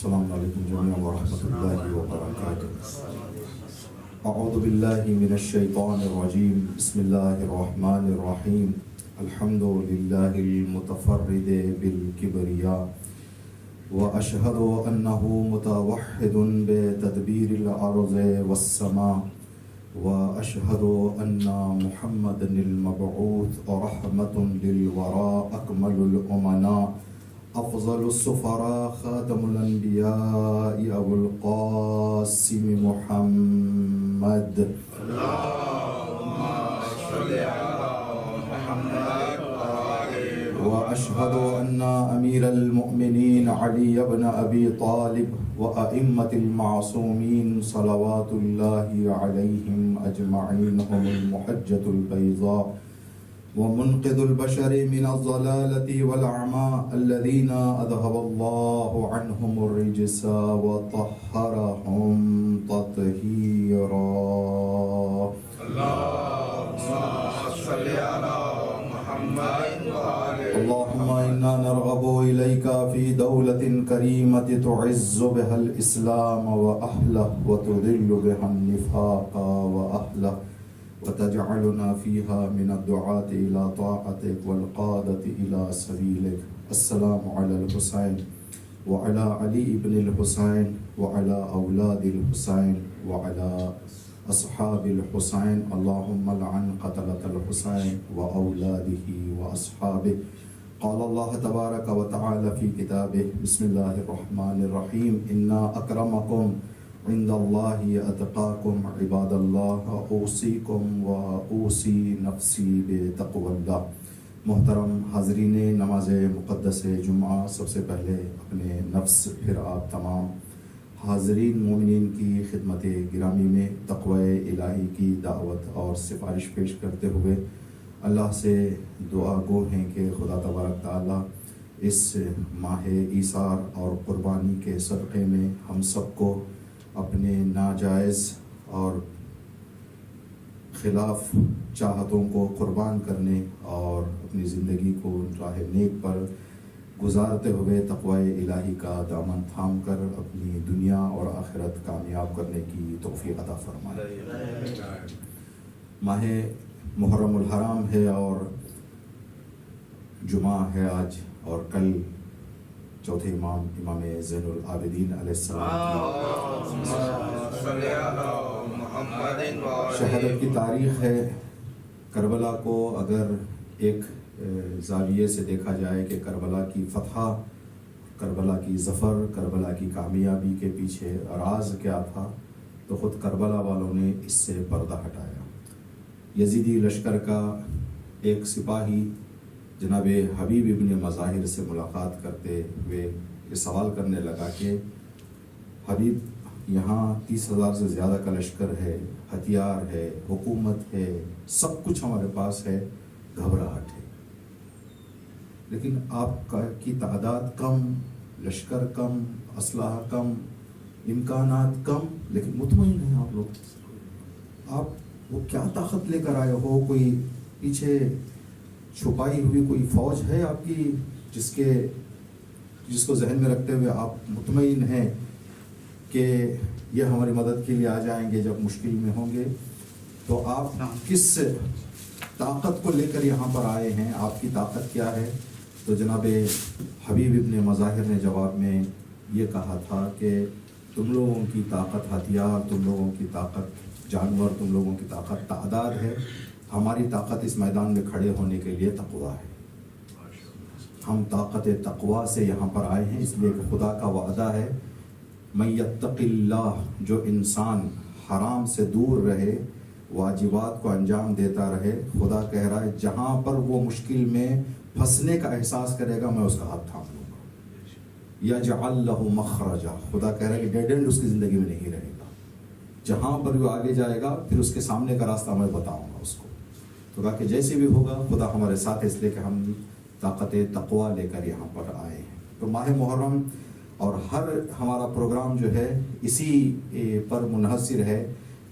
السلام علیکم جميعا ورحمۃ اللہ وبرکاتہ. اعوذ باللہ من الشیطان الرجیم. بسم اللہ الرحمن الرحیم. الحمد للہ المتفرد بالکبریاء واشہد انہ متوحد بتدبیر الارض والسماء واشہد ان محمد المبعوث رحمۃ للوراء اکمل الامناء افضل السفراء خاتم الانبیاء ابو القاسم محمد. واشهد ان امیر المؤمنین علی بن ابی طالب وائمة المعصومین صلوات اللہ علیہم اجمعین هم المحجة البیضاء ومنقذ البشر من الضلالة والعمى الذين أذهب الله عنهم الرجس وطهرهم تطهيرا. اللهم إنا نرغب إليك في دولة كريمة تعز بها الإسلام وأهله وتذل بها النفاق وأهله وتجعلنا فيها من الدعاة إلى طاعتك والقادة إلى سبيلك. السلام على الحسين وعلى علي بن الحسين وعلى أولاد الحسين وعلى أصحاب الحسين. اللهم لعن قتلة الحسين وأولاده وأصحابه. قال الله تبارك وتعالى في كتابه بسم الله الرحمن الرحيم إنا أكرمكم عند اللہ اتقاکم عباد اللہ اوصیکم و اوصی نفسی بتقوی اللہ. محترم حاضرین نماز مقدس جمعہ، سب سے پہلے اپنے نفس پھر آپ تمام حاضرین مومنین کی خدمت گرامی میں تقوی الہی کی دعوت اور سفارش پیش کرتے ہوئے اللہ سے دعا گو ہیں کہ خدا تبارک تعالی اس ماہ ایثار اور قربانی کے صدقے میں ہم سب کو اپنے ناجائز اور خلاف چاہتوں کو قربان کرنے اور اپنی زندگی کو راہ نیک پر گزارتے ہوئے تقوی الہی کا دامن تھام کر اپنی دنیا اور آخرت کامیاب کرنے کی توفیق عطا فرمائے. ماہ محرم الحرام ہے اور جمعہ ہے آج، اور کل چوتھے امام زین العابدین علیہ السلام شہادت کی تاریخ ہے. کربلا کو اگر ایک زاویے سے دیکھا جائے کہ کربلا کی فتح، کربلا کی ظفر، کربلا کی کامیابی کے پیچھے راز کیا تھا، تو خود کربلا والوں نے اس سے پردہ ہٹایا. یزیدی لشکر کا ایک سپاہی جناب حبیب ابن مظاہر سے ملاقات کرتے ہوئے یہ سوال کرنے لگا کہ حبیب، یہاں 30,000 سے زیادہ کا لشکر ہے، ہتھیار ہے، حکومت ہے، سب کچھ ہمارے پاس ہے، گھبراہٹ ہے، لیکن آپ کی تعداد کم، لشکر کم، اسلحہ کم، امکانات کم، لیکن مطمئن ہیں آپ لوگ. آپ وہ کیا طاقت لے کر آئے ہو؟ کوئی پیچھے چھپائی ہوئی کوئی فوج ہے آپ کی جس کو ذہن میں رکھتے ہوئے آپ مطمئن ہیں کہ یہ ہماری مدد کے لیے آ جائیں گے جب مشکل میں ہوں گے؟ تو آپ کس طاقت کو لے کر یہاں پر آئے ہیں؟ آپ کی طاقت کیا ہے؟ تو جناب حبیب ابن مظاہر نے جواب میں یہ کہا تھا کہ تم لوگوں کی طاقت ہتھیار، تم لوگوں کی طاقت جانور، تم لوگوں کی طاقت تعداد ہے، ہماری طاقت اس میدان میں کھڑے ہونے کے لیے تقویٰ ہے. ہم طاقت تقویٰ سے یہاں پر آئے ہیں، اس لیے کہ خدا کا وعدہ ہے من یتق اللہ، جو انسان حرام سے دور رہے، واجبات کو انجام دیتا رہے، خدا کہہ رہا ہے جہاں پر وہ مشکل میں پھنسنے کا احساس کرے گا میں اس کا ہاتھ تھام لوں گا. یجعل لہ مخرجا، خدا کہہ رہا ہے کہ ڈیڈ اینڈ اس کی زندگی میں نہیں رہے گا، جہاں پر وہ آگے جائے گا پھر اس کے سامنے کا راستہ میں بتاؤں گا اس کو. تو کہا کہ جیسے بھی ہوگا خدا ہمارے ساتھ ہے، اس لیے کہ ہم طاقت تقویٰ لے کر یہاں پر آئے ہیں. تو ماہ محرم اور ہر ہمارا پروگرام جو ہے اسی پر منحصر ہے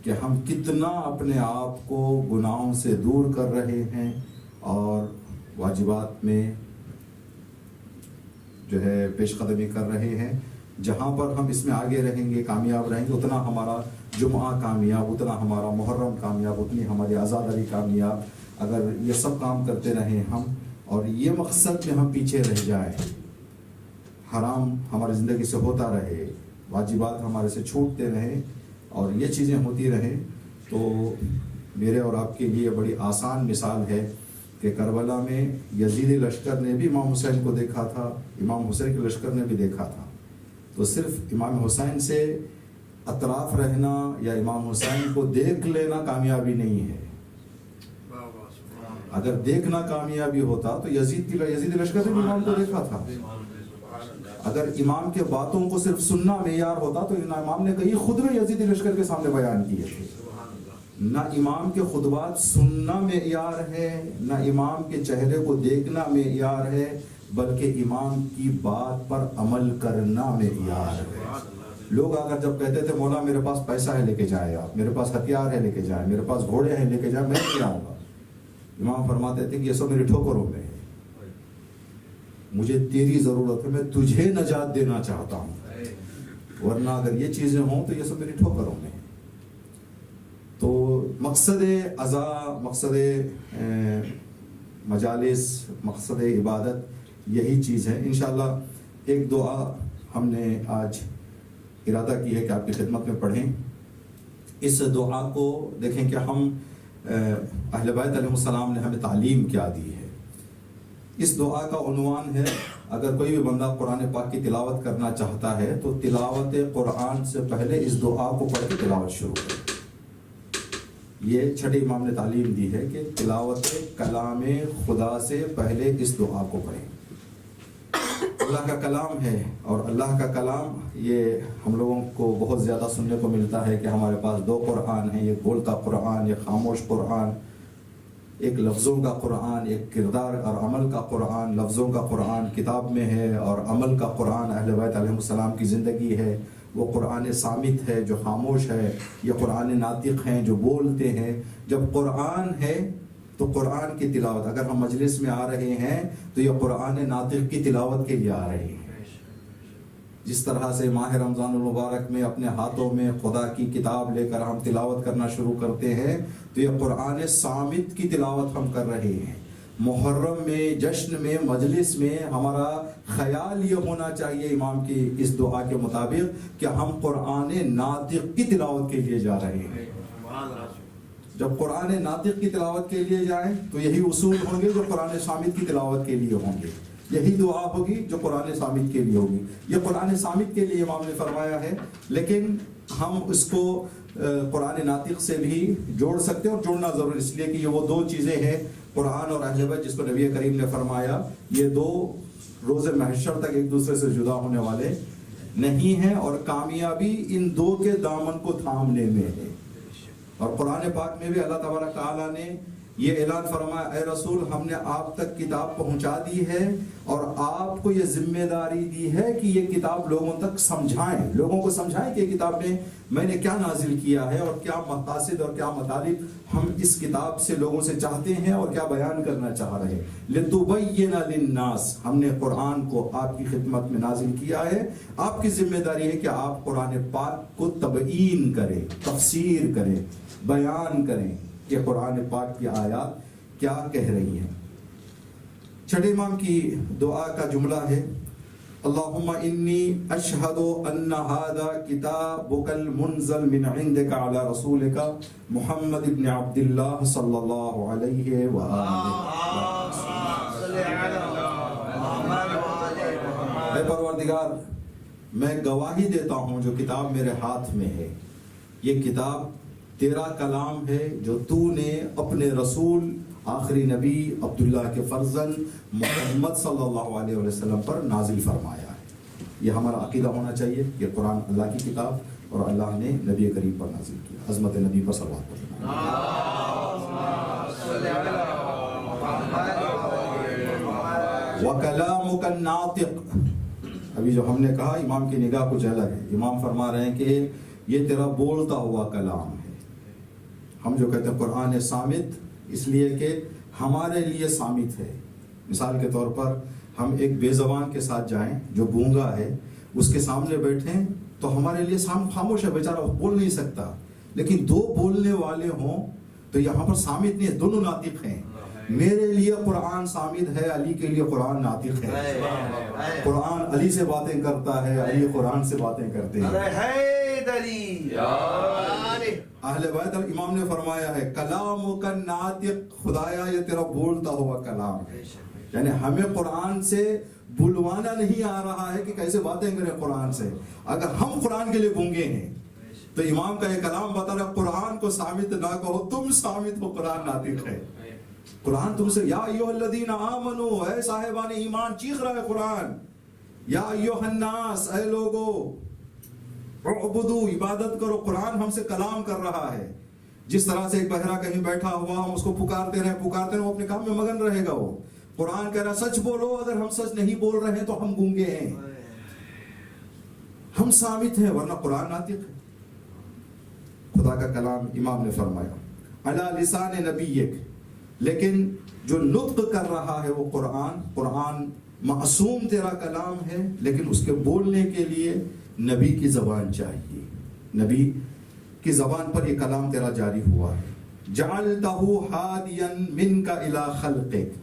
کہ ہم کتنا اپنے آپ کو گناہوں سے دور کر رہے ہیں اور واجبات میں جو ہے پیش قدمی کر رہے ہیں. جہاں پر ہم اس میں آگے رہیں گے، کامیاب رہیں گے، اتنا ہمارا جمعہ کامیاب، اتنا ہمارا محرم کامیاب، اتنی ہماری آزاداری کامیاب. اگر یہ سب کام کرتے رہیں ہم اور یہ مقصد میں ہم پیچھے رہ جائیں، حرام ہماری زندگی سے ہوتا رہے، واجبات ہمارے سے چھوٹتے رہیں اور یہ چیزیں ہوتی رہیں، تو میرے اور آپ کے لیے بڑی آسان مثال ہے کہ کربلا میں یزیدی لشکر نے بھی امام حسین کو دیکھا تھا، امام حسین کے لشکر نے بھی دیکھا تھا. تو صرف امام حسین سے اطراف رہنا یا امام حسین کو دیکھ لینا کامیابی نہیں ہے. اگر دیکھنا کامیابی ہوتا تو یزیدی لشکر نے بھی امام کو دیکھا تھا. اگر امام کے باتوں کو صرف سننا معیار ہوتا تو امام نے کئی خطبے یزیدی لشکر کے سامنے بیان کیے تھے. نہ امام کے خطبات سننا معیار ہے، نہ امام کے چہرے کو دیکھنا معیار ہے، بلکہ امام کی بات پر عمل کرنا معیار ہے. لوگ اگر جب کہتے تھے مولا میرے پاس پیسہ ہے لے کے جائے آپ، میرے پاس ہتھیار ہے لے کے جائے، میرے پاس گھوڑے ہیں لے کے جائے، میں نہیں آؤں گا. امام فرماتے تھے کہ یہ سب میری ٹھوکروں میں ہے، مجھے تیری ضرورت ہے، میں تجھے نجات دینا چاہتا ہوں، ورنہ اگر یہ چیزیں ہوں تو یہ سب میری ٹھوکروں میں ہے. تو مقصد عزا، مقصد مجالس، مقصد عبادت یہی چیز ہے. انشاءاللہ ایک دعا ہم نے آج ارادہ کی ہے کہ آپ کی خدمت میں پڑھیں. اس دعا کو دیکھیں کہ ہم اہل بیت علیہ السلام نے ہمیں تعلیم کیا دی ہے. اس دعا کا عنوان ہے، اگر کوئی بھی بندہ قرآن پاک کی تلاوت کرنا چاہتا ہے تو تلاوت قرآن سے پہلے اس دعا کو پڑھ کے تلاوت شروع کرے. یہ چھٹے امام نے تعلیم دی ہے کہ تلاوت کلام خدا سے پہلے اس دعا کو پڑھیں. اللہ کا کلام ہے اور اللہ کا کلام یہ ہم لوگوں کو بہت زیادہ سننے کو ملتا ہے کہ ہمارے پاس دو قرآن ہیں، ایک بولتا قرآن، ایک خاموش قرآن، ایک لفظوں کا قرآن، ایک کردار اور عمل کا قرآن. لفظوں کا قرآن کتاب میں ہے اور عمل کا قرآن اہل بیت علیہ السلام کی زندگی ہے. وہ قرآن صامت ہے جو خاموش ہے، یہ قرآن ناطق ہیں جو بولتے ہیں. جب قرآن ہے تو قرآن کی تلاوت، اگر ہم مجلس میں آ رہے ہیں تو یہ قرآن ناطق کی تلاوت کے لیے آ رہے ہیں. جس طرح سے ماہ رمضان المبارک میں اپنے ہاتھوں میں خدا کی کتاب لے کر ہم تلاوت کرنا شروع کرتے ہیں تو یہ قرآن صامت کی تلاوت ہم کر رہے ہیں. محرم میں، جشن میں، مجلس میں ہمارا خیال یہ ہونا چاہیے امام کی اس دعا کے مطابق کہ ہم قرآن ناطق کی تلاوت کے لیے جا رہے ہیں. جب قرآن ناطق کی تلاوت کے لیے جائیں تو یہی اصول ہوں گے جو قرآن صامت کی تلاوت کے لیے ہوں گے، یہی دعا ہوگی جو قرآن صامت کے لیے ہوگی. یہ قرآن صامت کے لیے امام نے فرمایا ہے، لیکن ہم اس کو قرآن ناطق سے بھی جوڑ سکتے ہیں اور جوڑنا ضرور اس لیے کہ یہ وہ دو چیزیں ہیں، قرآن اور اہل بیت، جس کو نبی کریم نے فرمایا یہ دو روز محشر تک ایک دوسرے سے جدا ہونے والے نہیں ہیں اور کامیابی ان دو کے دامن کو تھامنے میں ہے. اور قرآن پاک میں بھی اللہ تبارک تعالیٰ نے یہ اعلان فرمایا، اے رسول ہم نے آپ تک کتاب پہنچا دی ہے اور آپ کو یہ ذمہ داری دی ہے کہ یہ کتاب لوگوں تک سمجھائیں، لوگوں کو سمجھائیں کہ یہ کتاب میں نے کیا نازل کیا ہے اور کیا مقاصد اور کیا مطالب ہم اس کتاب سے لوگوں سے چاہتے ہیں اور کیا بیان کرنا چاہ رہے ہیں. لِتُبَيِّنَ لِلنَّاسِ، ہم نے قرآن کو آپ کی خدمت میں نازل کیا ہے. آپ کی ذمہ داری ہے کہ آپ قرآن پاک کو تبیین کریں، تفسیر کریں، بیان کریں کہ قرآن پاک کی آیات کیا کہہ رہی ہیں. چھٹے امام کی دعا کا جملہ ہے، اللہم انی اشہد ان ھذا کتابک المنزل من عندک علی رسولک محمد بن عبد اللہ صلی اللہ علیہ وآلہ. اے پروردگار، میں گواہی دیتا ہوں جو کتاب میرے ہاتھ میں ہے، یہ کتاب تیرا کلام ہے جو تو نے اپنے رسول آخری نبی عبداللہ کے فرزند محمد صلی اللہ علیہ وسلم پر نازل فرمایا ہے. یہ ہمارا عقیدہ ہونا چاہیے کہ قرآن اللہ کی کتاب اور اللہ نے نبی کریم پر نازل کیا. عظمت نبی پر صلوات پڑھیں. وَكَلَامُكَ النَّاطِقُ، ابھی جو ہم نے کہا امام کی نگاہ کچھ الگ ہے. امام فرما رہے ہیں کہ یہ تیرا بولتا ہوا کلام ہے. ہم جو کہتے ہیں قرآن صامت اس لیے کہ ہمارے لیے صامت ہے. مثال کے طور پر ہم ایک بے زبان کے ساتھ جائیں جو گونگا ہے اس کے سامنے بیٹھیں تو ہمارے لیے خاموش ہے بیچارہ، بول نہیں سکتا، لیکن دو بولنے والے ہوں تو یہاں پر سامت نہیں ہے، دونوں ناطق ہیں. میرے لیے قرآن سامت ہے، علی کے لیے قرآن ناطق ہے. قرآن علی سے باتیں کرتا ہے، علی قرآن سے باتیں کرتے ہیں. اہل بیت امام نے فرمایا ہے کلام کا ناطق، خدایا یہ تیرا بولتا ہوا کلام ہے. یعنی ہمیں قرآن سے بلوانا نہیں آ رہا ہے کہ کیسے باتیں کریں قرآن سے. اگر ہم قرآن کے لیے گونگے ہیں تو امام کا یہ کلام بتا رہا قرآن کو سامت نہ کہو، تم سامت ہو، قرآن ناطق ہے. قرآن تم سے یا ایھا الذین آمنو، اے صاحبان ایمان، چیخ رہا ہے قرآن. یا ایھا الناس، اے لوگو، اعبدو، عبادت کرو. قرآن ہم سے کلام کر رہا ہے. جس طرح سے ایک بہرا کہیں بیٹھا ہوا ہم اس کو پکارتے رہیں وہ اپنے کام میں مگن رہے گا. وہ قرآن کہہ رہا سچ بولو، اگر ہم سچ نہیں بول رہے ہیں تو ہم گونگے ہیں، ہم صامت ہیں، ورنہ قرآن ناطق ہے. خدا کا کلام امام نے فرمایا علی لسان نبیک، لیکن جو نطق کر رہا ہے وہ قرآن معصوم تیرا کلام ہے، لیکن اس کے بولنے کے لیے نبی کی زبان چاہیے. نبی کی زبان پر یہ کلام تیرا جاری ہوا ہے. جعلتہ ہادیا منک الی خلقک،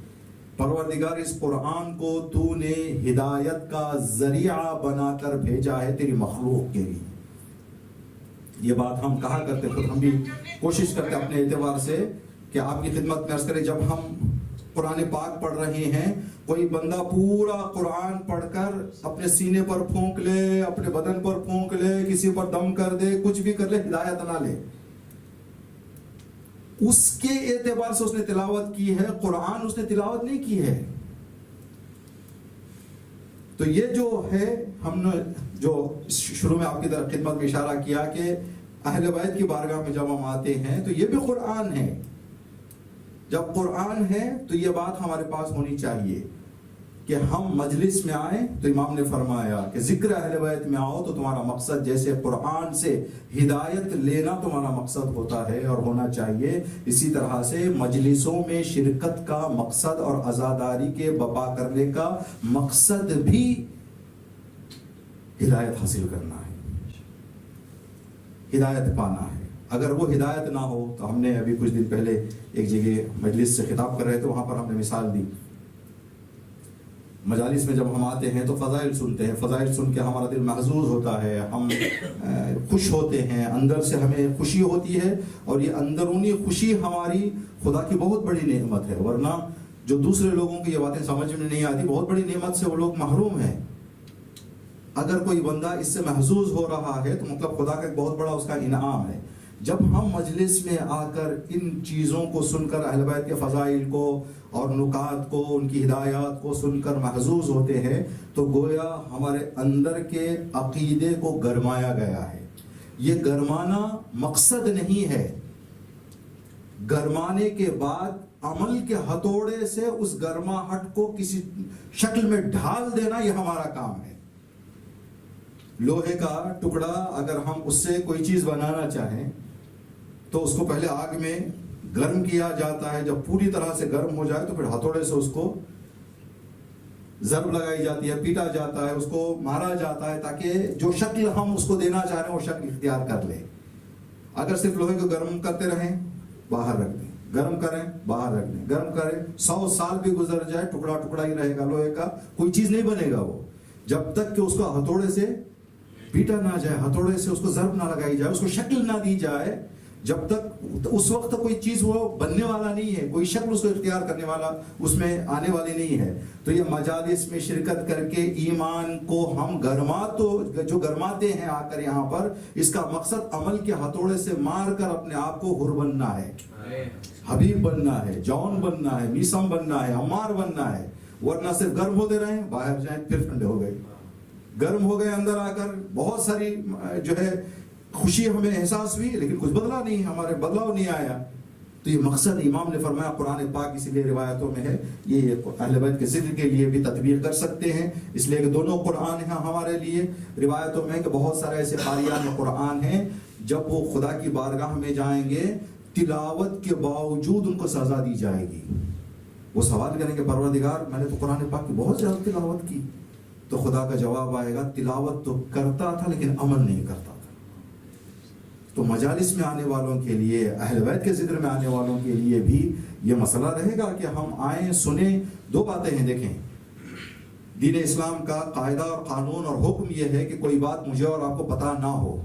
پروردگار اس قرآن کو تو نے ہدایت کا ذریعہ بنا کر بھیجا ہے تیری مخلوق کے لیے. یہ بات ہم کہا کرتے، خود ہم بھی کوشش کرتے اپنے اعتبار سے کہ آپ کی خدمت میں عرض کریں، جب ہم قرآن پاک پڑھ رہے ہیں، کوئی بندہ پورا قرآن پڑھ کر اپنے سینے پر پھونک لے، اپنے بدن پر پھونک لے، کسی پر دم کر دے، کچھ بھی کر لے، ہدایت نہ لے، اس کے اعتبار سے اس نے تلاوت کی ہے، قرآن اس نے تلاوت نہیں کی ہے. تو یہ جو ہے، ہم نے جو شروع میں آپ کی طرف خدمت میں اشارہ کیا کہ اہل بیت کی بارگاہ میں جب ہم آتے ہیں تو یہ بھی قرآن ہے. جب قرآن ہے تو یہ بات ہمارے پاس ہونی چاہیے کہ ہم مجلس میں آئیں تو امام نے فرمایا کہ ذکر اہل بیت میں آؤ تو تمہارا مقصد جیسے قرآن سے ہدایت لینا تمہارا مقصد ہوتا ہے اور ہونا چاہیے، اسی طرح سے مجلسوں میں شرکت کا مقصد اور عزاداری کے بپا کرنے کا مقصد بھی ہدایت حاصل کرنا ہے، ہدایت پانا ہے. اگر وہ ہدایت نہ ہو تو ہم نے ابھی کچھ دن پہلے ایک جگہ مجلس سے خطاب کر رہے تھے، وہاں پر ہم نے مثال دی. مجالس میں جب ہم آتے ہیں تو فضائل سنتے ہیں، فضائل سن کے ہمارا دل محظوظ ہوتا ہے، ہم خوش ہوتے ہیں، اندر سے ہمیں خوشی ہوتی ہے، اور یہ اندرونی خوشی ہماری خدا کی بہت بڑی نعمت ہے. ورنہ جو دوسرے لوگوں کی یہ باتیں سمجھ میں نہیں آتی، بہت بڑی نعمت سے وہ لوگ محروم ہیں. اگر کوئی بندہ اس سے محظوظ ہو رہا ہے تو مطلب خدا کا ایک بہت بڑا اس کا انعام ہے. جب ہم مجلس میں آ کر ان چیزوں کو سن کر اہل بیت کے فضائل کو اور نکات کو، ان کی ہدایات کو سن کر محظوظ ہوتے ہیں تو گویا ہمارے اندر کے عقیدے کو گرمایا گیا ہے. یہ گرمانا مقصد نہیں ہے، گرمانے کے بعد عمل کے ہتھوڑے سے اس گرماہٹ کو کسی شکل میں ڈھال دینا یہ ہمارا کام ہے. لوہے کا ٹکڑا اگر ہم اس سے کوئی چیز بنانا چاہیں تو اس کو پہلے آگ میں گرم کیا جاتا ہے، جب پوری طرح سے گرم ہو جائے تو پھر ہتھوڑے سے اس کو ضرب لگائی جاتی ہے، پیٹا جاتا ہے، اس کو مارا جاتا ہے تاکہ جو شکل ہم اس کو دینا چاہ رہے ہیں وہ شکل اختیار کر لے. اگر صرف لوہے کو گرم کرتے رہیں، باہر رکھ دیں، گرم کریں، باہر رکھ دیں، گرم کریں، 100 سال بھی گزر جائے ٹکڑا ٹکڑا ہی رہے گا لوہے کا، کوئی چیز نہیں بنے گا وہ، جب تک کہ اس کو ہتھوڑے سے پیٹا نہ جائے، ہتھوڑے سے اس کو ضرب نہ لگائی جائے، اس کو شکل نہ دی جائے، جب تک اس وقت کوئی چیز وہ بننے والا نہیں ہے، کوئی شکل اس کو اختیار کرنے والا اس میں آنے والی نہیں ہے. تو یہ مجالس میں شرکت کر کے ایمان کو ہم جو گرماتے ہیں آ کر یہاں پر، اس کا مقصد عمل کے ہتھوڑے سے مار کر اپنے آپ کو حر بننا ہے، حبیب بننا ہے، جون بننا ہے، میسم بننا ہے، عمار بننا ہے. ورنہ صرف گرم ہوتے رہیں، باہر جائیں پھر ٹھنڈے ہو گئے، گرم ہو گئے، اندر آ کر بہت ساری جو ہے خوشی ہمیں احساس ہوئی لیکن کچھ بدلا نہیں، ہمارے بدلاؤ نہیں آیا. تو یہ مقصد امام نے فرمایا قرآن پاک اسی لیے روایتوں میں ہے، یہ اہل بیت کے ذکر کے لیے بھی تطبیق کر سکتے ہیں، اس لیے کہ دونوں قرآن ہیں ہمارے لیے. روایتوں میں کہ بہت سارے ایسے قاریان قرآن ہیں جب وہ خدا کی بارگاہ میں جائیں گے تلاوت کے باوجود ان کو سزا دی جائے گی. وہ سوال کریں کہ پروردگار میں نے تو قرآن پاک کی بہت زیادہ تلاوت کی، تو خدا کا جواب آئے گا تلاوت تو کرتا تھا لیکن عمل نہیں کرتا تھا. تو مجالس میں آنے والوں کے لیے، اہل بیت کے ذکر میں آنے والوں کے لیے بھی یہ مسئلہ رہے گا کہ ہم آئیں سنیں. دو باتیں ہیں، دیکھیں دین اسلام کا قاعدہ اور قانون اور حکم یہ ہے کہ کوئی بات مجھے اور آپ کو پتہ نہ ہو.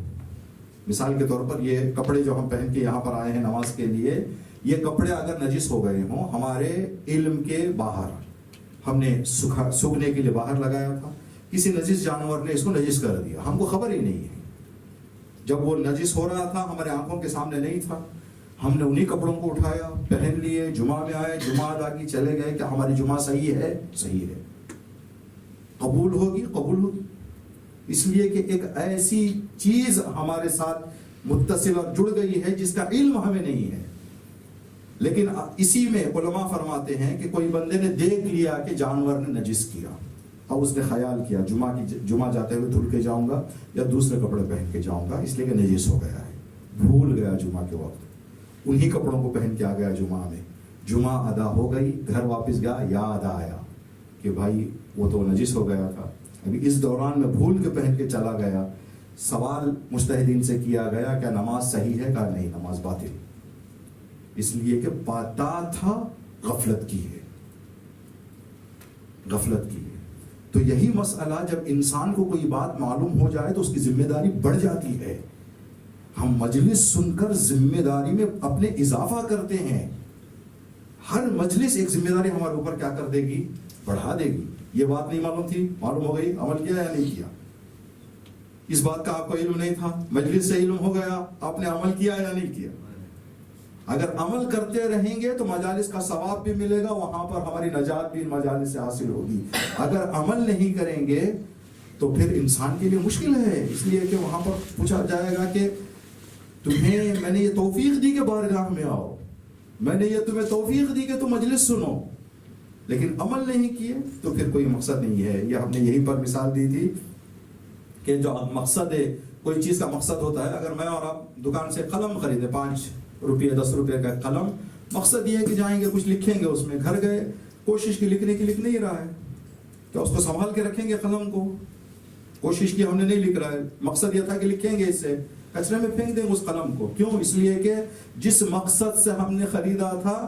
مثال کے طور پر یہ کپڑے جو ہم پہن کے یہاں پر آئے ہیں نماز کے لیے، یہ کپڑے اگر نجس ہو گئے ہوں ہمارے علم کے باہر، ہم نے سوکھنے کے لیے باہر لگایا تھا، کسی نجس جانور نے اس کو نجس کر دیا، ہم کو خبر ہی نہیں ہے. جب وہ نجس ہو رہا تھا ہمارے آنکھوں کے سامنے نہیں تھا، ہم نے انہی کپڑوں کو اٹھایا، پہن لیے، جمعہ میں آئے، جمعہ ادا کی، چلے گئے. کہ ہماری جمعہ صحیح ہے؟ صحیح ہے. قبول ہوگی؟ قبول ہوگی. اس لیے کہ ایک ایسی چیز ہمارے ساتھ متصل اور جڑ گئی ہے جس کا علم ہمیں نہیں ہے. لیکن اسی میں علماء فرماتے ہیں کہ کوئی بندے نے دیکھ لیا کہ جانور نے نجس کیا، اب اس نے خیال کیا جمعہ جاتے ہوئے دھل کے جاؤں گا یا دوسرے کپڑے پہن کے جاؤں گا، اس لیے کہ نجس ہو گیا ہے، بھول گیا جمعہ کے وقت، انہی کپڑوں کو پہن کے آ گیا جمعہ میں. جمعہ ادا ہو گئی، گھر واپس گیا، یاد آیا کہ بھائی وہ تو نجس ہو گیا تھا، ابھی اس دوران میں بھول کے پہن کے چلا گیا. سوال مجتہدین سے کیا گیا کیا نماز صحیح ہے؟ کہا نہیں، نماز باطل، اس لیے کہ پتا تھا غفلت کی ہے، غفلت کی ہے. تو یہی مسئلہ جب انسان کو کوئی بات معلوم ہو جائے تو اس کی ذمہ داری بڑھ جاتی ہے. ہم مجلس سن کر ذمہ داری میں اپنے اضافہ کرتے ہیں. ہر مجلس ایک ذمہ داری ہمارے اوپر کیا کر دے گی؟ بڑھا دے گی. یہ بات نہیں معلوم تھی، معلوم ہو گئی، عمل کیا یا نہیں کیا؟ اس بات کا آپ کو علم نہیں تھا، مجلس سے علم ہو گیا، آپ نے عمل کیا یا نہیں کیا؟ اگر عمل کرتے رہیں گے تو مجالس کا ثواب بھی ملے گا، وہاں پر ہماری نجات بھی ان مجالس سے حاصل ہوگی. اگر عمل نہیں کریں گے تو پھر انسان کے لیے مشکل ہے. اس لیے کہ وہاں پر پوچھا جائے گا کہ تمہیں میں نے یہ توفیق دی کہ بارگاہ میں آؤ، میں نے یہ تمہیں توفیق دی کہ تم مجلس سنو، لیکن عمل نہیں کیے تو پھر کوئی مقصد نہیں ہے. یہ ہم نے یہی پر مثال دی تھی کہ جو مقصد ہے، کوئی چیز کا مقصد ہوتا ہے. اگر میں اور آپ دکان سے قلم خریدے 5 روپے 10 روپے کا قلم، مقصد یہ ہے کہ جائیں گے کچھ لکھیں گے اس میں، گھر گئے کوشش کی لکھنے کی، لکھ نہیں رہا ہے، کیا اس کو سنبھال کے رکھیں گے؟ قلم کو کوشش کی ہم نے نہیں لکھ رہا ہے، مقصد یہ تھا کہ لکھیں گے، اس سے کچرے میں پھینک دیں گے اس قلم کو. کیوں؟ اس لیے کہ جس مقصد سے ہم نے خریدا تھا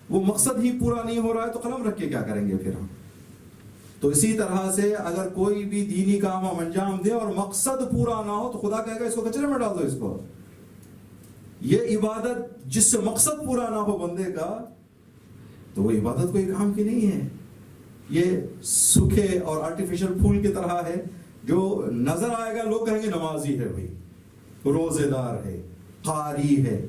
وہ مقصد ہی پورا نہیں ہو رہا ہے تو قلم رکھ کے کیا کریں گے پھر ہم. تو اسی طرح سے اگر کوئی بھی دینی کام ہم انجام دیں اور مقصد پورا نہ ہو تو خدا کہے گا اس کو کچرے میں ڈال دو اس کو. یہ عبادت جس سے مقصد پورا نہ ہو بندے کا تو وہ عبادت کوئی کام کی نہیں ہے. یہ سوکھے اور آرٹیفیشل پھول کی طرح ہے، جو نظر آئے گا لوگ کہیں گے نمازی ہے، بھائی روزے دار ہے، قاری ہے،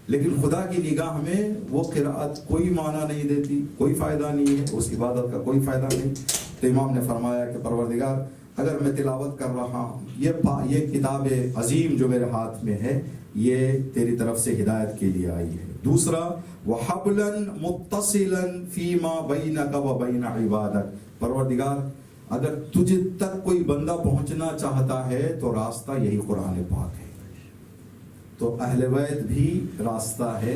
لیکن خدا کی نگاہ میں وہ قرأت کوئی معنی نہیں دیتی، کوئی فائدہ نہیں ہے، اس عبادت کا کوئی فائدہ نہیں. تو امام نے فرمایا کہ پروردگار اگر میں تلاوت کر رہا ہوں، یہ کتاب عظیم جو میرے ہاتھ میں ہے یہ تیری طرف سے ہدایت کے لیے آئی ہے. دوسرا وَحَبْلًا مُتَّصِلًا فِي مَا بَيْنَكَ وَبَيْنَ عِبَادَكَ، پروردگار اگر تجھ تک کوئی بندہ پہنچنا چاہتا ہے تو راستہ یہی قرآن پاک ہے. تو اہل بیت بھی راستہ ہے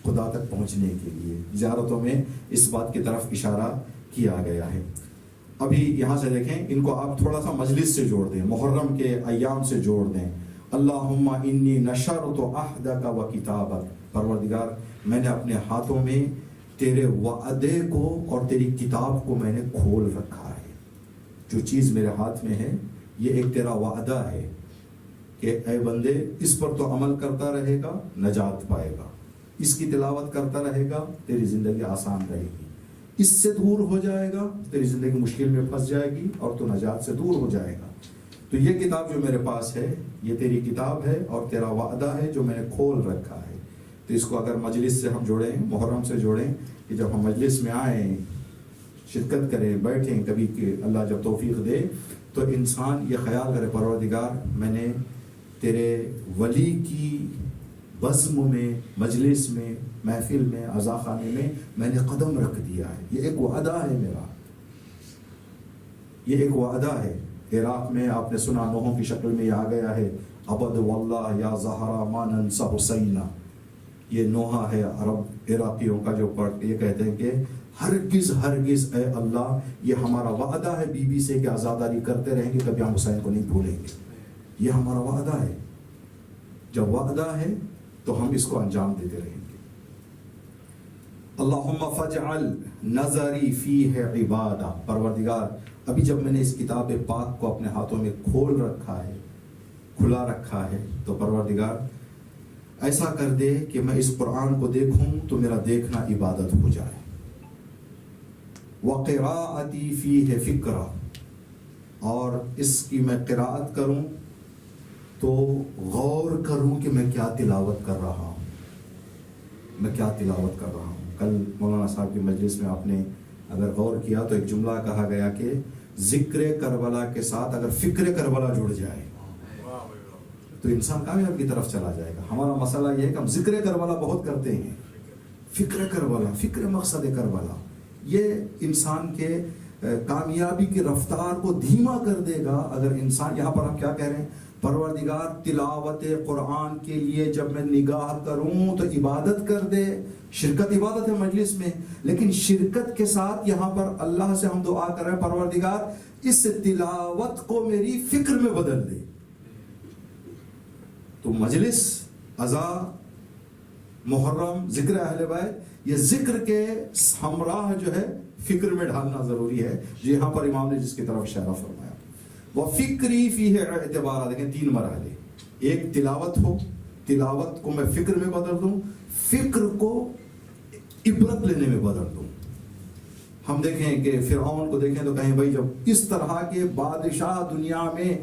خدا تک پہنچنے کے لیے. زیارتوں میں اس بات کی طرف اشارہ کیا گیا ہے. ابھی یہاں سے دیکھیں، ان کو آپ تھوڑا سا مجلس سے جوڑ دیں، محرم کے ایام سے جوڑ دیں. اللہم انی نشرت عہدک و کتابک، پروردگار میں نے اپنے ہاتھوں میں تیرے وعدے کو اور تیری کتاب کو میں نے کھول رکھا ہے. جو چیز میرے ہاتھ میں ہے یہ ایک تیرا وعدہ ہے کہ اے بندے اس پر تو عمل کرتا رہے گا نجات پائے گا، اس کی تلاوت کرتا رہے گا تیری زندگی آسان رہے گی، اس سے دور ہو جائے گا تیری زندگی مشکل میں پھنس جائے گی اور تو نجات سے دور ہو جائے گا. تو یہ کتاب جو میرے پاس ہے یہ تیری کتاب ہے اور تیرا وعدہ ہے جو میں نے کھول رکھا ہے. تو اس کو اگر مجلس سے ہم جوڑیں، محرم سے جوڑیں، کہ جب ہم مجلس میں آئیں، شرکت کریں، بیٹھیں، کبھی کہ اللہ جب توفیق دے تو انسان یہ خیال کرے پروردگار میں نے تیرے ولی کی بزم میں، مجلس میں، محفل میں، عزاخانے میں نے قدم رکھ دیا ہے. یہ ایک وعدہ ہے میرا، یہ ایک وعدہ ہے. عراق میں آپ نے سنا نوحوں کی شکل میں یہ آ گیا ہے، ابد واللہ یا زہرا ما ننسى حسینہ. یہ نوحہ ہے عرب عراقیوں کا جو پڑھ یہ کہتے ہیں کہ ہرگز ہرگز اے اللہ یہ ہمارا وعدہ ہے بیوی سے کہ عزاداری کرتے رہیں گے، کبھی ہم حسین کو نہیں بھولیں گے، یہ ہمارا وعدہ ہے۔ جب وعدہ ہے تو ہم اس کو انجام دیتے رہیں گے۔ اللہم فاجعل نظری فیہ عبادہ، پروردگار ابھی جب میں نے اس کتاب پاک کو اپنے ہاتھوں میں کھول رکھا ہے، کھلا رکھا ہے، تو پروردگار ایسا کر دے کہ میں اس قرآن کو دیکھوں تو میرا دیکھنا عبادت ہو جائے، وقراءتی فیہ فکرہ، اور اس کی میں قراءت کروں تو غور کروں کہ میں کیا تلاوت کر رہا ہوں، میں کیا تلاوت کر رہا ہوں۔ کل مولانا صاحب کی مجلس میں آپ نے اگر غور کیا تو ایک جملہ کہا گیا کہ ذکر کربلا کے ساتھ اگر فکر کربلا جڑ جائے تو انسان کامیاب کی طرف چلا جائے گا۔ ہمارا مسئلہ یہ ہے کہ ہم ذکر کربلا بہت کرتے ہیں، فکر کربلا، فکر مقصد کربلا، یہ انسان کے کامیابی کی رفتار کو دھیما کر دے گا۔ اگر انسان، یہاں پر ہم کیا کہہ رہے ہیں، پروردگار تلاوت قرآن کے لیے جب میں نگاہ کروں تو عبادت کر دے، شرکت عبادت ہے مجلس میں، لیکن شرکت کے ساتھ یہاں پر اللہ سے ہم دعا کر رہے ہیں پروردگار اس تلاوت کو میری فکر میں بدل دے۔ تو مجلس، عزا، محرم، ذکر اہل بیت، یہ ذکر کے ہمراہ جو ہے فکر میں ڈھالنا ضروری ہے، جو یہاں پر امام نے جس کی طرف اشارہ فرمایا۔ وَفِكْرِي فِيهِ اعتبارات، دیکھیں تین مرحلے، ایک تلاوت ہو، تلاوت کو میں فکر میں بدل دوں، فکر کو عبرت لینے میں بدل دوں۔ ہم دیکھیں کہ فرعون کو دیکھیں تو کہیں بھائی جب اس طرح کے بادشاہ دنیا میں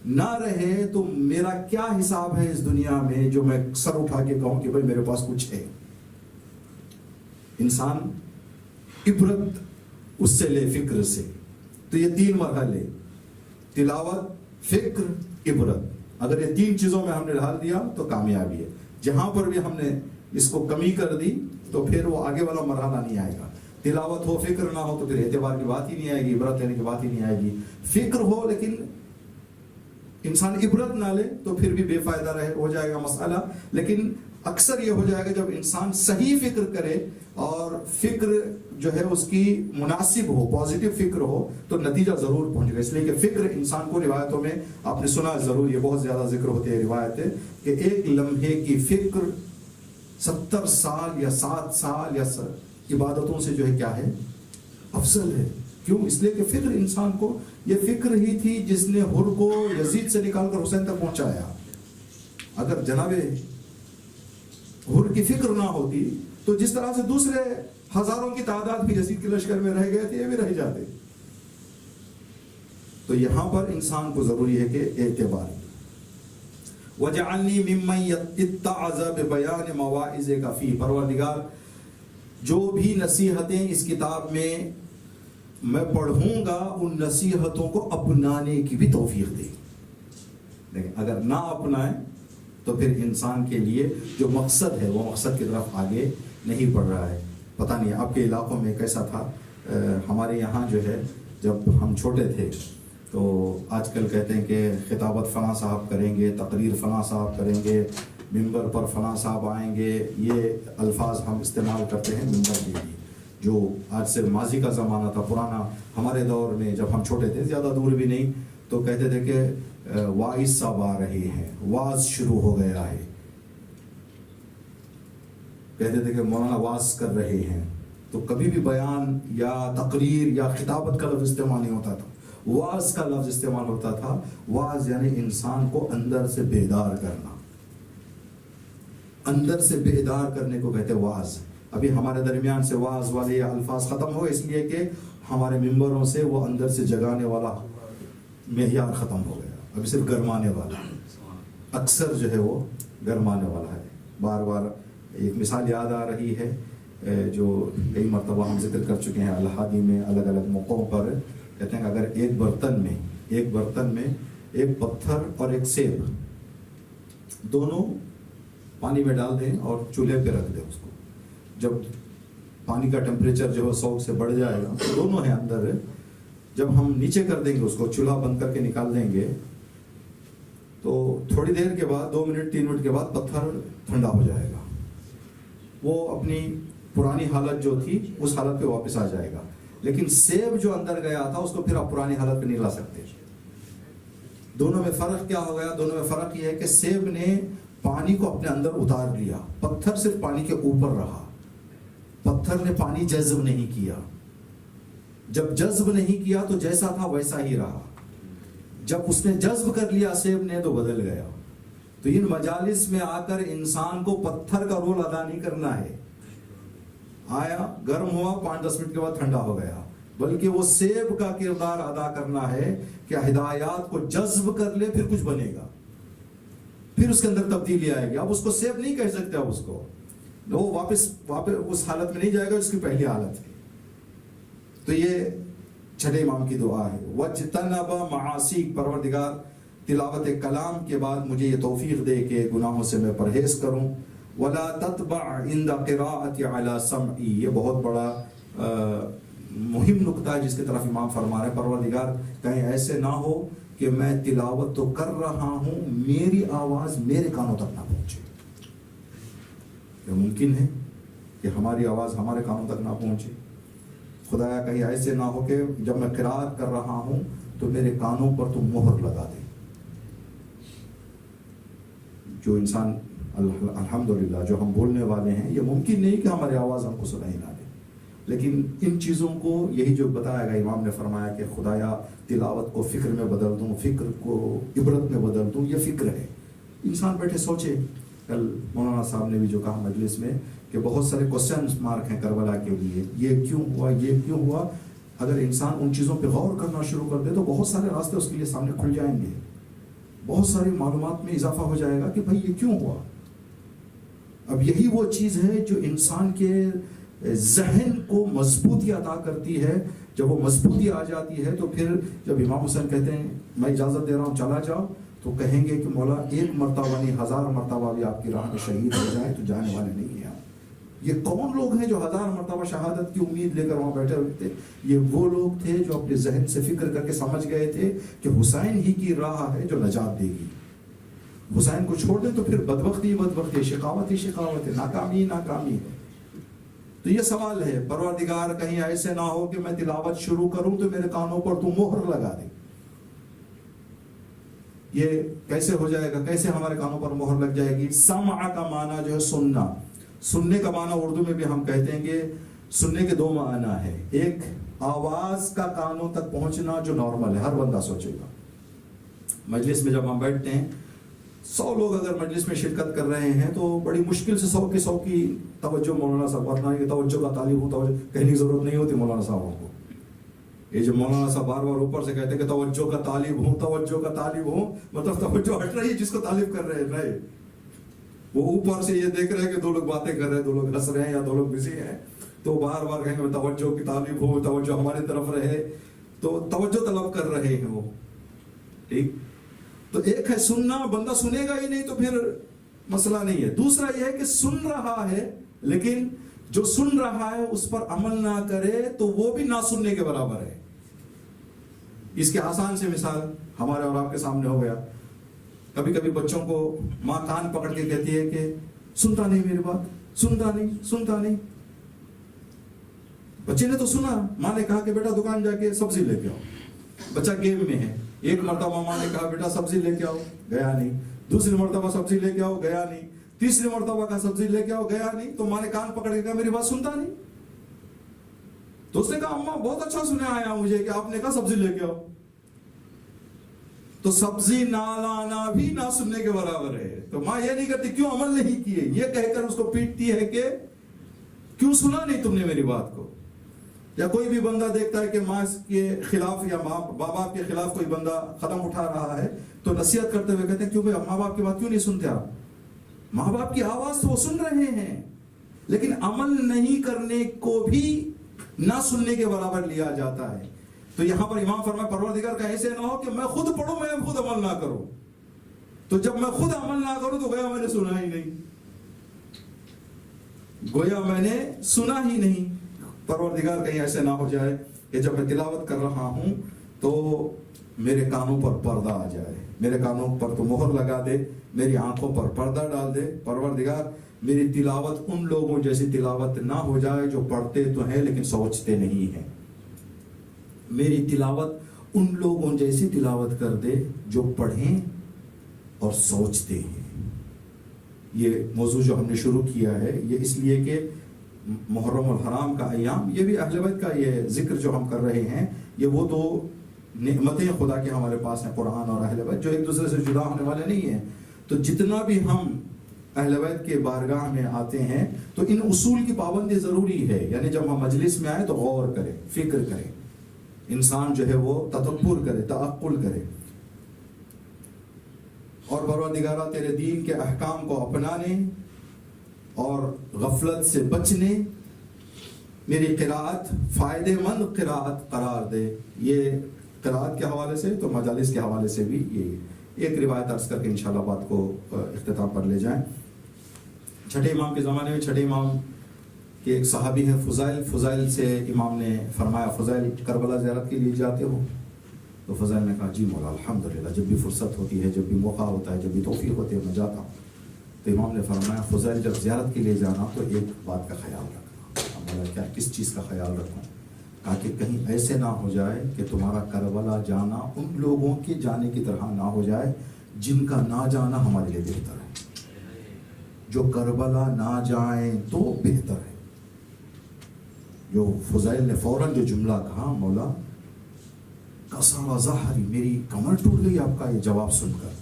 نہ رہے تو میرا کیا حساب ہے اس دنیا میں جو میں سر اٹھا کے کہوں کہ بھائی میرے پاس کچھ ہے۔ انسان عبرت اس سے لے، فکر سے۔ تو یہ تین مرحلے، تلاوت، فکر، عبرت، اگر یہ تین چیزوں میں ہم نے ڈھال دیا تو کامیابی ہے۔ جہاں پر بھی ہم نے اس کو کمی کر دی تو پھر وہ آگے والا مرحلہ نہیں آئے گا۔ تلاوت ہو، فکر نہ ہو تو پھر اعتبار کی بات ہی نہیں آئے گی، عبرت لینے کی بات ہی نہیں آئے گی۔ فکر ہو لیکن انسان عبرت نہ لے تو پھر بھی بے فائدہ ہو جائے گا مسئلہ۔ لیکن اکثر یہ ہو جائے گا جب انسان صحیح فکر کرے اور فکر جو ہے اس کی مناسب ہو، پازیٹیو فکر ہو، تو نتیجہ ضرور پہنچے گا۔ اس لیے کہ فکر انسان کو، روایتوں میں آپ نے سنا ضرور، یہ بہت زیادہ ذکر ہوتی ہے روایت ہے کہ ایک لمحے کی فکر 70 سال یا 7 سال یا عبادتوں سے جو ہے کیا ہے، افضل ہے۔ کیوں؟ اس لیے کہ فکر انسان کو، یہ فکر ہی تھی جس نے حر کو یزید سے نکال کر حسین تک پہنچایا۔ اگر جناب حر کی فکر نہ ہوتی تو جس طرح سے دوسرے ہزاروں کی تعداد بھی یزید کے لشکر میں رہ گئے تھے، یہ بھی رہ جاتے۔ تو یہاں پر انسان کو ضروری ہے کہ اعتبار۔ وَجَعَلْنِي مِمَّن اتَّعَظَ بِبَيَانِ مَوَاعِظِكَ فِيهِ، پروردگار جو بھی نصیحتیں اس کتاب میں میں پڑھوں گا ان نصیحتوں کو اپنانے کی بھی توفیق دے۔ لیکن اگر نہ اپنائیں تو پھر انسان کے لیے جو مقصد ہے وہ مقصد کی طرف آگے نہیں بڑھ رہا ہے۔ پتہ نہیں آپ کے علاقوں میں کیسا تھا، ہمارے یہاں جو ہے جب ہم چھوٹے تھے تو آج کل کہتے ہیں کہ خطابت فلاں صاحب کریں گے، تقریر فلاں صاحب کریں گے، ممبر پر فلاں صاحب آئیں گے، یہ الفاظ ہم استعمال کرتے ہیں ممبر کے لیے، جو آج سے ماضی کا زمانہ تھا، پرانا۔ ہمارے دور میں جب ہم چھوٹے تھے، زیادہ دور بھی نہیں، تو کہتے تھے کہ واعظ صاحب آ رہے ہیں، واعظ شروع ہو گیا ہے، کہتے تھے کہ مولانا واعظ کر رہے ہیں۔ تو کبھی بھی بیان یا تقریر یا خطابت کا لفظ استعمال نہیں ہوتا تھا، واعظ کا لفظ استعمال ہوتا تھا۔ واعظ یعنی انسان کو اندر سے بیدار کرنا، اندر سے بیدار کرنے کو کہتے ہیں واعظ۔ ابھی ہمارے درمیان سے واعظ والے یا الفاظ ختم ہوئے، اس لیے کہ ہمارے ممبروں سے وہ اندر سے جگانے والا معیار ختم ہو گیا، ابھی صرف گرمانے والا، اکثر جو ہے وہ گرمانے والا ہے۔ بار بار ایک مثال یاد آ رہی ہے جو کئی مرتبہ ہم ذکر کر چکے ہیں الہادی میں، الگ الگ موقعوں پر۔ کہتے ہیں کہ اگر ایک برتن میں ایک پتھر اور ایک سیب دونوں پانی میں ڈال دیں اور چولہے پہ رکھ دیں، اس کو جب پانی کا ٹیمپریچر جو ہے 100 سے بڑھ جائے گا، دونوں ہیں اندر، جب ہم نیچے کر دیں گے، اس کو چولہا بند کر کے نکال دیں گے، تو تھوڑی دیر کے بعد 2 منٹ 3 منٹ کے بعد پتھر ٹھنڈا ہو جائے گا، وہ اپنی پرانی حالت جو تھی اس حالت پہ واپس آ جائے گا. لیکن سیب جو اندر گیا تھا اس کو پھر آپ پرانی حالت پہ نہیں لا سکتے. دونوں میں فرق کیا ہو گیا؟ دونوں میں فرق یہ ہے کہ سیب نے پانی کو اپنے اندر اتار لیا، پتھر صرف پانی کے اوپر رہا، پتھر نے پانی جذب نہیں کیا. جب جذب نہیں کیا تو جیسا تھا ویسا ہی رہا. جب اس نے جذب کر لیا سیب نے تو بدل گیا. تو ان مجالس میں آ کر انسان کو پتھر کا رول ادا نہیں کرنا ہے. آیا گرم ہوا 5-10 منٹ کے بعد ٹھنڈا ہو گیا، بلکہ وہ سیب کا کردار ادا کرنا ہے کہ ہدایات کو جذب کر لے، پھر کچھ بنے گا، پھر اس کے اندر تبدیلی آئے گی. اب اس کو سیب نہیں کہہ سکتے، اب اس کو وہ واپس اس حالت میں نہیں جائے گا جس کی پہلی حالت ہے. تو یہ چھٹے امام کی دعا ہے. وَجْتَنَبَ مَعَاصِيكَ، پروردگار تلاوت کلام کے بعد مجھے یہ توفیق دے کہ گناہوں سے میں پرہیز کروں. وَلَا تَتْبَعْ عِنْدَ قِرَاءَةِ عَلَى سَمْعِي، یہ بہت بڑا مہم نقطہ ہے جس کی طرف امام فرما رہے ہیں پروردگار کہیں ایسے نہ ہو کہ میں تلاوت تو کر رہا ہوں، میری آواز میرے کانوں تک نہ پہنچے. یہ ممکن ہے کہ ہماری آواز ہمارے کانوں تک نہ پہنچے. خدایا کہیں ایسے نہ ہو کہ جب میں قرات کر رہا ہوں تو میرے کانوں پر تو مہر لگا دے. جو انسان الحمدللہ جو ہم بولنے والے ہیں، یہ ممکن نہیں کہ ہماری آواز ہم کو سنائی نہ دے، لیکن ان چیزوں کو یہی جو بتایا گیا، امام نے فرمایا کہ خدایا تلاوت کو فکر میں بدل دوں، فکر کو عبرت میں بدل دوں. یہ فکر ہے. انسان بیٹھے سوچے. کل مولانا صاحب نے بھی جو کہا مجلس میں کہ بہت سارے کوسچنز مارک ہیں کربلا کے لیے، یہ کیوں ہوا، یہ کیوں ہوا. اگر انسان ان چیزوں پہ غور کرنا شروع کر دے تو بہت سارے راستے اس کے لیے سامنے کھل جائیں گے، بہت ساری معلومات میں اضافہ ہو جائے گا کہ بھائی یہ کیوں ہوا. اب یہی وہ چیز ہے جو انسان کے ذہن کو مضبوطی عطا کرتی ہے. جب وہ مضبوطی آ جاتی ہے تو پھر جب امام حسین کہتے ہیں میں اجازت دے رہا ہوں چلا جاؤ، تو کہیں گے کہ مولا 1 مرتبہ نہیں 1000 مرتبہ بھی آپ کی راہ میں شہید ہو جائے تو جانے والے نہیں ہیں. یہ کون لوگ ہیں جو 1000 مرتبہ شہادت کی امید لے کر وہاں بیٹھے ہوئے تھے؟ یہ وہ لوگ تھے جو اپنے ذہن سے فکر کر کے سمجھ گئے تھے کہ حسین ہی کی راہ ہے جو نجات دے گی. حسین کو چھوڑ دیں تو پھر بدبختی بدبختی، شقاوت ہی شقاوت ہے، ناکامی ناکامی ہے. تو یہ سوال ہے پروردگار کہیں ایسے نہ ہو کہ میں تلاوت شروع کروں تو میرے کانوں پر تو مہر لگا دے. یہ کیسے ہو جائے گا؟ کیسے ہمارے کانوں پر مہر لگ جائے گی؟ سمع کا معنی جو ہے سننا. سننے کا معنی اردو میں بھی ہم کہتے ہیں کہ سننے کے 2 معنی ہے. ایک آواز کا کانوں تک پہنچنا جو نارمل ہے، ہر بندہ سوچے گا. مجلس میں جب ہم بیٹھتے ہیں 100 لوگ اگر مجلس میں شرکت کر رہے ہیں تو بڑی مشکل سے 100 کے 100 کی توجہ مولانا صاحب، ورنہ کہ توجہ کا طالب ہوں، توجہ کہنے کی ضرورت نہیں ہوتی مولانا صاحبوں کو. یہ جو مولانا صاحب بار بار اوپر سے کہتے ہیں کہ توجہ کا طالب ہوں، توجہ کا طالب ہوں، مطلب توجہ ہٹ رہی ہے جس کو طالب کر رہے ہیں. نہیں، وہ اوپر سے یہ دیکھ رہے ہیں کہ 2 لوگ باتیں کر رہے ہیں، 2 لوگ ہنس رہے ہیں یا 2 لوگ بزی ہیں، تو بار بار کہیں گے توجہ کی طالب ہوں، توجہ ہماری طرف رہے، تو توجہ طلب کر رہے ہیں وہ. ٹھیک. تو ایک ہے سننا، بندہ سنے گا ہی نہیں تو پھر مسئلہ نہیں ہے. دوسرا یہ ہے کہ سن رہا ہے لیکن جو سن رہا ہے اس پر عمل نہ کرے تو وہ بھی نہ سننے کے برابر ہے. اس کے آسان سے مثال ہمارے اور آپ کے سامنے ہو گیا. کبھی کبھی بچوں کو ماں کان پکڑ کے کہتی ہے کہ سنتا نہیں میری بات، سنتا نہیں سنتا نہیں. بچے نے تو سنا، ماں نے کہا کہ بیٹا دکان جا کے سبزی لے کے آؤ. بچہ گیم میں ہے. 1 مرتبہ ماں نے کہا بیٹا سبزی لے کے آؤ، گیا نہیں. دوسری مرتبہ سبزی لے کے آؤ، گیا نہیں. تیسری مرتبہ کا سبزی لے کے آؤ، گیا نہیں. تو ماں نے کان پکڑ کے کہا میری بات سنتا نہیں. تو اس نے کہا اماں بہت اچھا سنا آیا مجھے کہ آپ نے کہا سبزی لے کے آؤ. تو سبزی نہ لانا بھی نہ سننے کے برابر ہے. تو ماں یہ نہیں کرتی کیوں عمل نہیں کیے، یہ کہہ کر اس کو پیٹتی ہے کہ کیوں سنا نہیں تم نے میری بات کو. یا کوئی بھی بندہ دیکھتا ہے کہ ماں کے خلاف یا ماں باپ کے خلاف کوئی بندہ قدم اٹھا رہا ہے تو نصیحت کرتے ہوئے کہتے ہیں کیوں بھائی ماں باپ کی بات کیوں نہیں سنتے آپ؟ ماں باپ کی آواز تو وہ سن رہے ہیں لیکن عمل نہیں کرنے کو بھی نہ سننے کے برابر لیا جاتا ہے. تو یہاں پر امام فرمائے پروردگار کا ایسے نہ ہو کہ میں خود پڑھوں میں خود عمل نہ کروں. تو جب میں خود عمل نہ کروں تو گویا میں نے سنا ہی نہیں، گویا میں نے سنا ہی نہیں. پروردگار کہیں ایسے نہ ہو جائے کہ جب میں تلاوت کر رہا ہوں تو میرے کانوں پر پردہ آ جائے. میرے کانوں پر تو مہر لگا دے، میری آنکھوں پر پردہ ڈال دے۔ پروردگار میری تلاوت ان لوگوں جیسی تلاوت نہ ہو جائے جو پڑھتے تو ہیں لیکن سوچتے نہیں ہیں، میری تلاوت ان لوگوں جیسی تلاوت کر دے جو پڑھیں اور سوچتے ہیں۔ یہ موضوع جو ہم نے شروع کیا ہے یہ اس لیے کہ محرم الحرام کا ایام، یہ بھی اہل بیت کا یہ ذکر جو ہم کر رہے ہیں، یہ وہ دو نعمتیں خدا کے ہمارے پاس ہیں، قرآن اور اہل بیت، جو ایک دوسرے سے جدا ہونے والے نہیں ہیں۔ تو جتنا بھی ہم اہل بیت کے بارگاہ میں آتے ہیں تو ان اصول کی پابندی ضروری ہے، یعنی جب ہم مجلس میں آئیں تو غور کریں، فکر کریں، انسان جو ہے وہ تدبر کرے، تعقل کرے، اور پروردگارہ تیرے دین کے احکام کو اپنانے اور غفلت سے بچنے میری قراءت فائدے مند قراءت قرار دے۔ یہ قراءت کے حوالے سے تو مجالس کے حوالے سے بھی یہ ایک روایت عرض کر کے انشاءاللہ بات کو اختتام پر لے جائیں۔ چھٹے امام کے زمانے میں چھٹے امام کے ایک صحابی ہیں فضائل سے امام نے فرمایا، فضائل کربلا زیارت کے لیے جاتے ہو؟ تو فضائل نے کہا جی مولا الحمدللہ، جب بھی فرصت ہوتی ہے، جب بھی موقع ہوتا ہے، جب بھی توفیق ہوتی ہے میں جاتا ہوں۔ تو امام نے فرمایا فضائل جب زیارت کے لیے جانا تو ایک بات کا خیال رکھنا۔ مولا کیا کس چیز کا خیال رکھوں؟ کہا کہ کہیں ایسے نہ ہو جائے کہ تمہارا کربلا جانا ان لوگوں کے جانے کی طرح نہ ہو جائے جن کا نہ جانا ہمارے لیے بہتر ہے۔ جو کربلا نہ جائیں تو بہتر ہے۔ جو فضائل نے فوراً جو جملہ کہا، مولا قسم ظہری، میری کمر ٹوٹ گئی آپ کا یہ جواب سن کر۔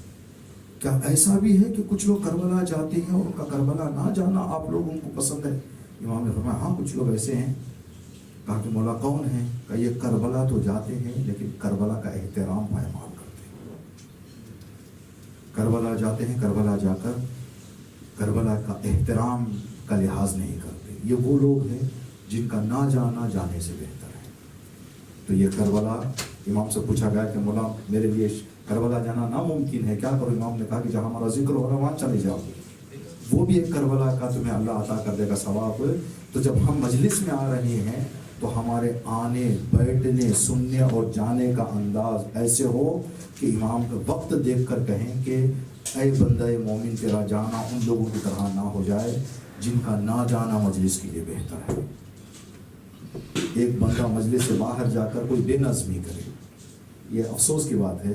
کیا ایسا بھی ہے کہ کچھ لوگ کربلا جاتے ہیں اور ان کا کربلا نہ جانا آپ لوگوں کو پسند ہے؟ امام نے فرمایا ہاں کچھ لوگ ایسے ہیں۔ کہا کہ مولا کون ہیں؟ کہ یہ کربلا تو جاتے ہیں لیکن کربلا کا احترام پائمال کرتے ہیں۔ کربلا جاتے ہیں، کربلا جا کر کربلا کا احترام کا لحاظ نہیں کرتے۔ یہ وہ لوگ ہیں جن کا نہ جانا جانے سے بہتر ہے۔ تو یہ کربلا، امام سے پوچھا گیا کہ مولا میرے لیے کربلا جانا ناممکن ہے، کیا کرو؟ امام نے کہا کہ جہاں ہمارا ذکر ہو رہا ہے وہاں چلے جاؤ، وہ بھی ایک کربلا کا تمہیں اللہ عطا کر دے گا ثواب۔ تو جب ہم مجلس میں آ رہے ہیں تو ہمارے آنے، بیٹھنے، سننے اور جانے کا انداز ایسے ہو کہ امام کا وقت دیکھ کر کہیں کہ اے بندہ مومن تیرا جانا ان لوگوں کی طرح نہ ہو جائے جن کا نہ جانا مجلس کے لیے بہتر ہے۔ ایک بندہ مجلس سے باہر جا کر کوئی بے نظمی کرے، یہ افسوس کی بات ہے۔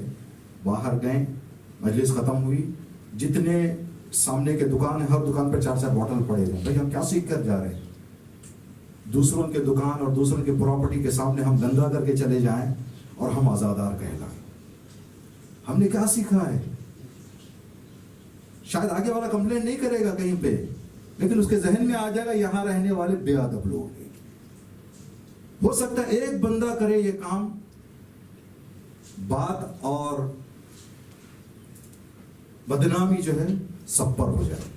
باہر گئے، مجلس ختم ہوئی، جتنے سامنے کے دکان ہیں ہر دکان پہ 4 بوتل پڑے ہیں۔ بھائی ہم کیا سیکھ کر جا رہے ہیں؟ دوسروں کے دکان اور دوسروں کے پراپرٹی کے سامنے ہم گندا کر کے چلے جائیں اور ہم آزادار کہلائیں۔ ہم نے کیا سیکھا ہے؟ شاید آگے والا کمپلین نہیں کرے گا کہیں پہ، لیکن اس کے ذہن میں آ جائے گا یہاں رہنے والے بے ادب لوگ ہیں۔ ہو سکتا ہے ایک بندہ کرے یہ کام، بات اور بدنامی جو ہے سب پر ہو جائے۔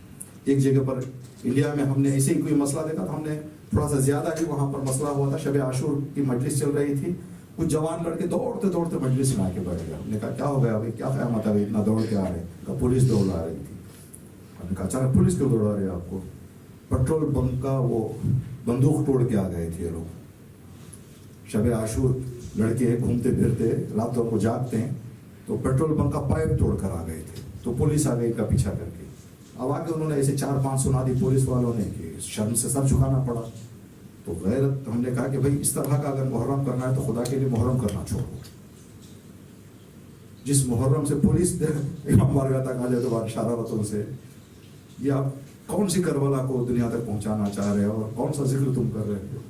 ایک جگہ پر انڈیا میں ہم نے ایسے ہی کوئی مسئلہ دیکھا تھا، ہم نے تھوڑا سا زیادہ ہی وہاں پر مسئلہ ہوا تھا، شب عاشور کی مجلس چل رہی تھی، کچھ جوان لڑکے دوڑتے دوڑتے مجلس میں آ کے بیٹھ گیا۔ ہم نے کہا کیا ہو گیا بھائی، کیا قیامت ہے اتنا دوڑ کے آ رہے ہیں؟ کہا پولیس دوڑ آ رہی تھی۔ ہم نے کہا اچانک پولیس کیوں دوڑا رہی ہے آپ کو؟ پیٹرول بنک کا وہ بندوق توڑ کے آ گئے تھے لوگ۔ شب عاشور لڑکے گھومتے پھرتے راتوں کو جاگتے ہیں تو پیٹرول بنک کا پائپ توڑ کر آ گئے تھے، تو پولیس آ گئی کا پیچھا کر کے۔ اب آگے انہوں نے ایسے 4-5 سنا دی پولیس والوں نے کہ شرم سے سر جھکانا پڑا۔ تو غیرت، ہم نے کہا کہ بھائی اس طرح کا اگر محرم کرنا ہے تو خدا کے لیے محرم کرنا چھوڑو۔ جس محرم سے پولیس امام بارگاہ تک آ جائے تو شرارتوں سے، یہ آپ کون سی کربلا کو دنیا تک پہنچانا چاہ رہے ہو اور کون سا ذکر تم کر رہے ہو؟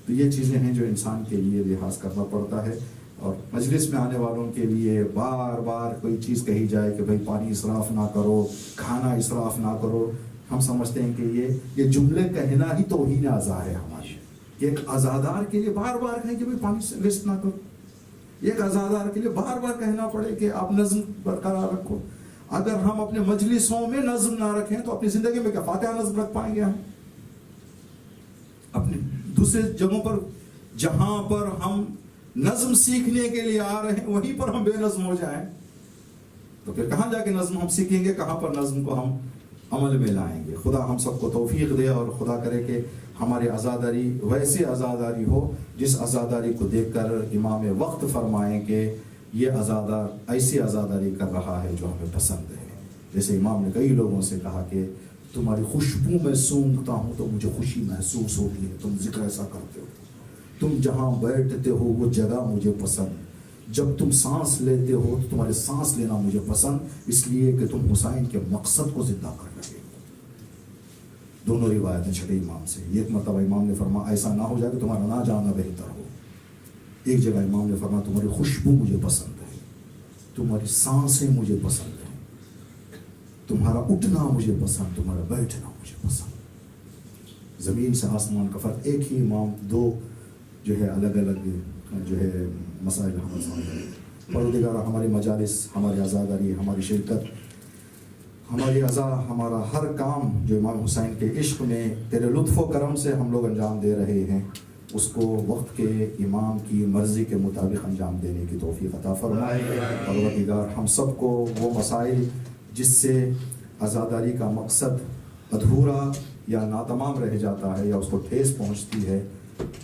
تو یہ چیزیں ہیں جو انسان کے لیے لحاظ کرنا پڑتا ہے۔ اور مجلس میں آنے والوں کے لیے بار بار کوئی چیز کہی جائے کہ بھائی پانی اسراف نہ کرو، کھانا اسراف نہ کرو، ہم سمجھتے ہیں کہ یہ جملے کہنا ہی توہین اعضاء ہے ہماری۔ کہ ایک عزادار کے لیے بار بار کہیں کہ بھائی پانی ویسٹ نہ کرو، ایک عزادار کے لیے بار بار کہنا پڑے کہ آپ نظم برقرار رکھو۔ اگر ہم اپنے مجلسوں میں نظم نہ رکھیں تو اپنی زندگی میں کیا فاتحہ نظم رکھ پائیں گے؟ ہم اپنے دوسرے جگہوں پر جہاں پر ہم نظم سیکھنے کے لیے آ رہے ہیں وہیں پر ہم بے نظم ہو جائیں تو پھر کہاں جا کے نظم ہم سیکھیں گے؟ کہاں پر نظم کو ہم عمل میں لائیں گے؟ خدا ہم سب کو توفیق دے اور خدا کرے کہ ہماری عزاداری ویسے عزاداری ہو جس عزاداری کو دیکھ کر امام وقت فرمائیں کہ یہ عزادار ایسی عزاداری کر رہا ہے جو ہمیں پسند ہے. جیسے امام نے کئی لوگوں سے کہا کہ تمہاری خوشبو میں سونگھتا ہوں تو مجھے خوشی محسوس ہوتی ہے, تم ذکر ایسا کرتے ہو, تم جہاں بیٹھتے ہو وہ جگہ مجھے پسند, جب تم سانس لیتے ہو تو تمہارے سانس لینا مجھے پسند, اس لیے کہ تم حسین کے مقصد کو زندہ کر رہے ہو. دونوں روایتیں چھٹے امام سے. ایک مرتبہ امام نے فرمایا ایسا نہ ہو جائے کہ تمہارا نہ جانا بہتر ہو. ایک جگہ امام نے فرمایا تمہاری خوشبو مجھے پسند ہے, تمہاری سانسیں مجھے پسند ہیں, تمہارا اٹھنا مجھے پسند, تمہارا بیٹھنا مجھے پسند. زمین سے آسمان کا فرق. ایک ہی امام دو جو ہے الگ الگ جو ہے مسائل ہمیں سمجھ. پروردگار ہماری مجالس, ہماری عزاداری, ہماری شرکت, ہماری عزا, ہمارا ہر کام جو امام حسین کے عشق میں تیرے لطف و کرم سے ہم لوگ انجام دے رہے ہیں, اس کو وقت کے امام کی مرضی کے مطابق انجام دینے کی توفیق عطا فرما. پروردگار ہم سب کو وہ مسائل جس سے عزاداری کا مقصد ادھورا یا ناتمام رہ جاتا ہے یا اس کو ٹھیس پہنچتی ہے,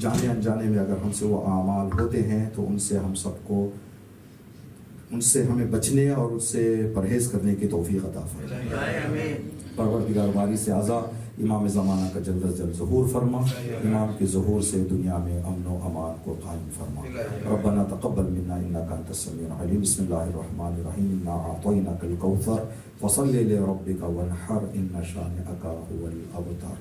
جانے انجانے میں اگر ہم سے وہ اعمال ہوتے ہیں تو ان سے ہم سب کو, ان سے ہمیں بچنے اور اس سے پرہیز کرنے کی توفیق عطا فرما. پروردگار باری سے عزا امام زمانہ کا جلد از جلد ظہور فرما, امام کے ظہور سے دنیا میں امن و امان کو قائم فرما. ربنا تقبل منا انك انت السميع العليم. بسم الله الرحمن الرحيم. انا اعطيناك الكوثر فصل لربك وانحر ان شانئك هو الابتر.